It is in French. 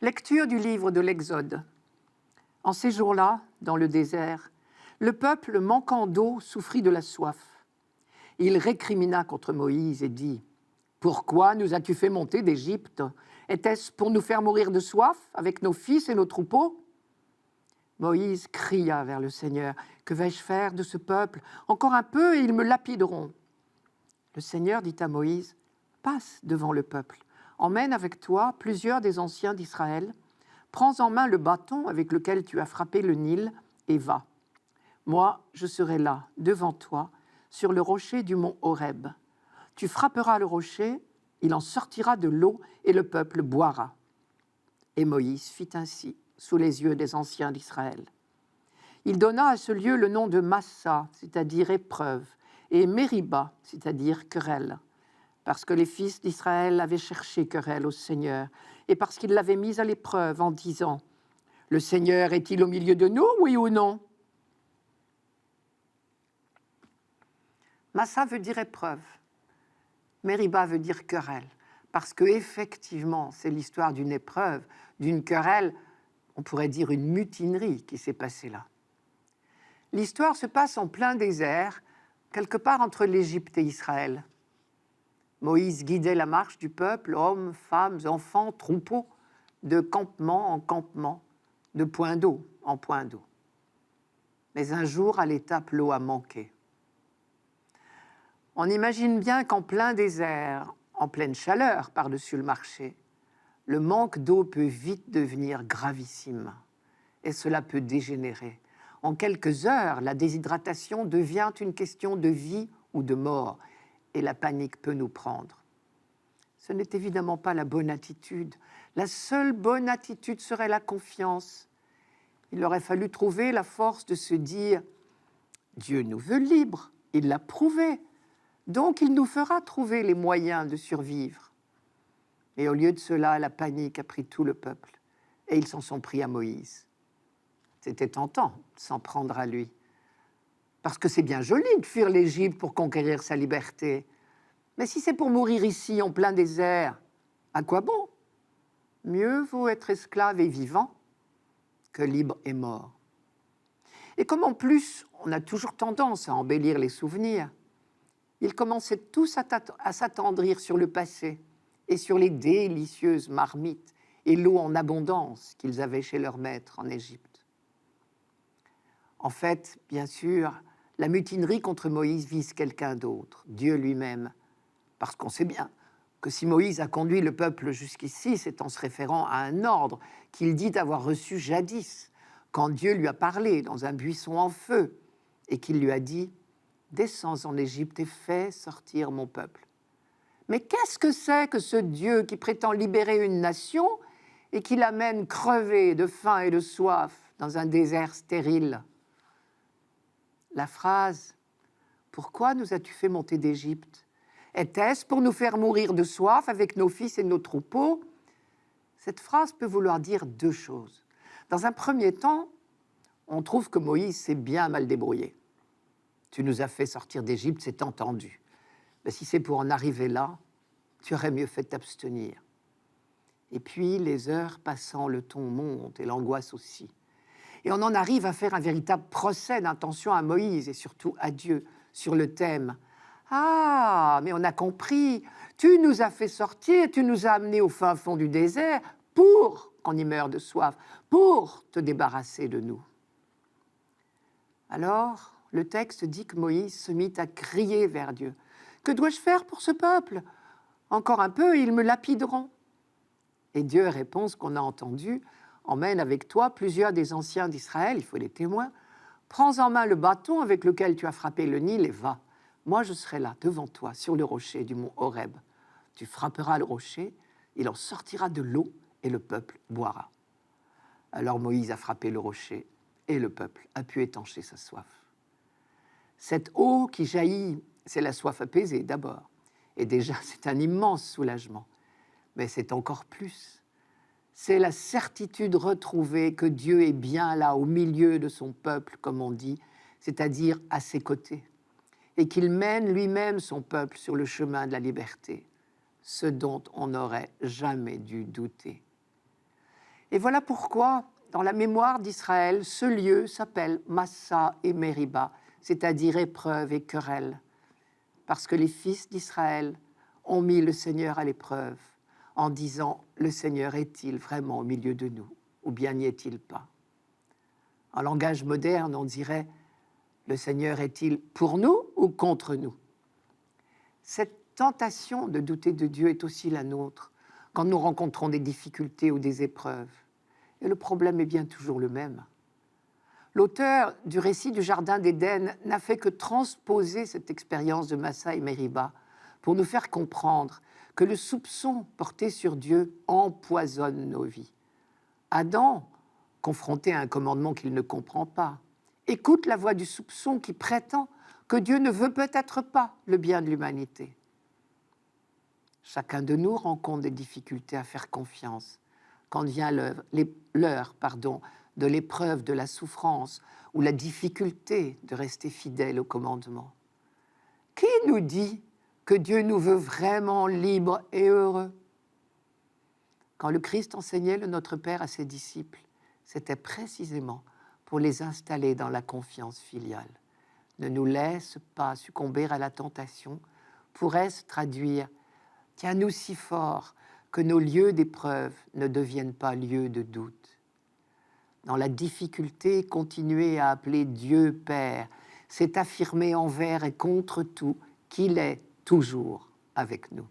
Lecture du livre de l'Exode. En ces jours-là, dans le désert, le peuple, manquant d'eau, souffrit de la soif. Il récrimina contre Moïse et dit « Pourquoi nous as-tu fait monter d'Égypte? Était-ce pour nous faire mourir de soif avec nos fils et nos troupeaux ?» Moïse cria vers le Seigneur « Que vais-je faire de ce peuple? Encore un peu et ils me lapideront. » Le Seigneur dit à Moïse « Passe devant le peuple, emmène avec toi plusieurs des anciens d'Israël, prends en main le bâton avec lequel tu as frappé le Nil et va. Moi, je serai là, devant toi, sur le rocher du mont Horeb. Tu frapperas le rocher, il en sortira de l'eau et le peuple boira. » Et Moïse fit ainsi, sous les yeux des anciens d'Israël. Il donna à ce lieu le nom de Massa, c'est-à-dire épreuve, et Mériba, c'est-à-dire querelle, parce que les fils d'Israël avaient cherché querelle au Seigneur, et parce qu'ils l'avaient mis à l'épreuve en disant « Le Seigneur est-il au milieu de nous, oui ou non ?» Massa veut dire épreuve, Mériba veut dire querelle, parce que effectivement, c'est l'histoire d'une épreuve, d'une querelle, on pourrait dire une mutinerie qui s'est passée là. L'histoire se passe en plein désert, quelque part entre l'Égypte et Israël. Moïse guidait la marche du peuple, hommes, femmes, enfants, troupeaux, de campement en campement, de point d'eau en point d'eau. Mais un jour, à l'étape, l'eau a manqué. On imagine bien qu'en plein désert, en pleine chaleur par-dessus le marché, le manque d'eau peut vite devenir gravissime et cela peut dégénérer. En quelques heures, la déshydratation devient une question de vie ou de mort et la panique peut nous prendre. Ce n'est évidemment pas la bonne attitude. La seule bonne attitude serait la confiance. Il aurait fallu trouver la force de se dire « Dieu nous veut libres, il l'a prouvé, donc il nous fera trouver les moyens de survivre. » Et au lieu de cela, la panique a pris tout le peuple et ils s'en sont pris à Moïse. C'était tentant de s'en prendre à lui. Parce que c'est bien joli de fuir l'Égypte pour conquérir sa liberté. Mais si c'est pour mourir ici, en plein désert, à quoi bon? Mieux vaut être esclave et vivant que libre et mort. Et comme en plus, on a toujours tendance à embellir les souvenirs, ils commençaient tous à s'attendrir sur le passé et sur les délicieuses marmites et l'eau en abondance qu'ils avaient chez leur maître en Égypte. En fait, bien sûr, la mutinerie contre Moïse vise quelqu'un d'autre, Dieu lui-même, parce qu'on sait bien que si Moïse a conduit le peuple jusqu'ici, c'est en se référant à un ordre qu'il dit avoir reçu jadis, quand Dieu lui a parlé dans un buisson en feu, et qu'il lui a dit « Descends en Égypte et fais sortir mon peuple ». Mais qu'est-ce que c'est que ce Dieu qui prétend libérer une nation et qui l'amène crever de faim et de soif dans un désert stérile? La phrase « Pourquoi nous as-tu fait monter d'Égypte? Était-ce pour nous faire mourir de soif avec nos fils et nos troupeaux ?» Cette phrase peut vouloir dire deux choses. Dans un premier temps, on trouve que Moïse s'est bien mal débrouillé. Tu nous as fait sortir d'Égypte, c'est entendu. Mais si c'est pour en arriver là, tu aurais mieux fait de t'abstenir. Et puis, les heures passant, le ton monte et l'angoisse aussi. Et on en arrive à faire un véritable procès d'intention à Moïse et surtout à Dieu sur le thème « Ah, mais on a compris, tu nous as fait sortir, tu nous as amenés au fin fond du désert pour qu'on y meure de soif, pour te débarrasser de nous. » Alors, le texte dit que Moïse se mit à crier vers Dieu. « Que dois-je faire pour ce peuple? Encore un peu et ils me lapideront. » Et Dieu répond ce qu'on a entendu. « Emmène avec toi plusieurs des anciens d'Israël, il faut des témoins. Prends en main le bâton avec lequel tu as frappé le Nil et va. Moi, je serai là, devant toi, sur le rocher du mont Horeb. Tu frapperas le rocher, il en sortira de l'eau et le peuple boira. » Alors Moïse a frappé le rocher et le peuple a pu étancher sa soif. Cette eau qui jaillit, c'est la soif apaisée d'abord. Et déjà, c'est un immense soulagement. Mais c'est encore plus. C'est la certitude retrouvée que Dieu est bien là, au milieu de son peuple, comme on dit, c'est-à-dire à ses côtés, et qu'il mène lui-même son peuple sur le chemin de la liberté, ce dont on n'aurait jamais dû douter. Et voilà pourquoi, dans la mémoire d'Israël, ce lieu s'appelle Massa et Meriba, c'est-à-dire épreuve et querelle, parce que les fils d'Israël ont mis le Seigneur à l'épreuve en disant « Le Seigneur est-il vraiment au milieu de nous ou bien n'y est-il pas ?» En langage moderne, on dirait « Le Seigneur est-il pour nous ou contre nous ?» Cette tentation de douter de Dieu est aussi la nôtre quand nous rencontrons des difficultés ou des épreuves. Et le problème est bien toujours le même. L'auteur du récit du Jardin d'Éden n'a fait que transposer cette expérience de Massa et Meriba pour nous faire comprendre que le soupçon porté sur Dieu empoisonne nos vies. Adam, confronté à un commandement qu'il ne comprend pas, écoute la voix du soupçon qui prétend que Dieu ne veut peut-être pas le bien de l'humanité. Chacun de nous rencontre des difficultés à faire confiance quand vient l'heure de l'épreuve, de la souffrance ou la difficulté de rester fidèle au commandement. Qui nous dit que Dieu nous veut vraiment libres et heureux? Quand le Christ enseignait le Notre Père à ses disciples, c'était précisément pour les installer dans la confiance filiale. Ne nous laisse pas succomber à la tentation pourrait se traduire « Tiens-nous si fort que nos lieux d'épreuve ne deviennent pas lieux de doute. » Dans la difficulté, continuer à appeler Dieu Père, c'est affirmer envers et contre tout qu'il est toujours avec nous.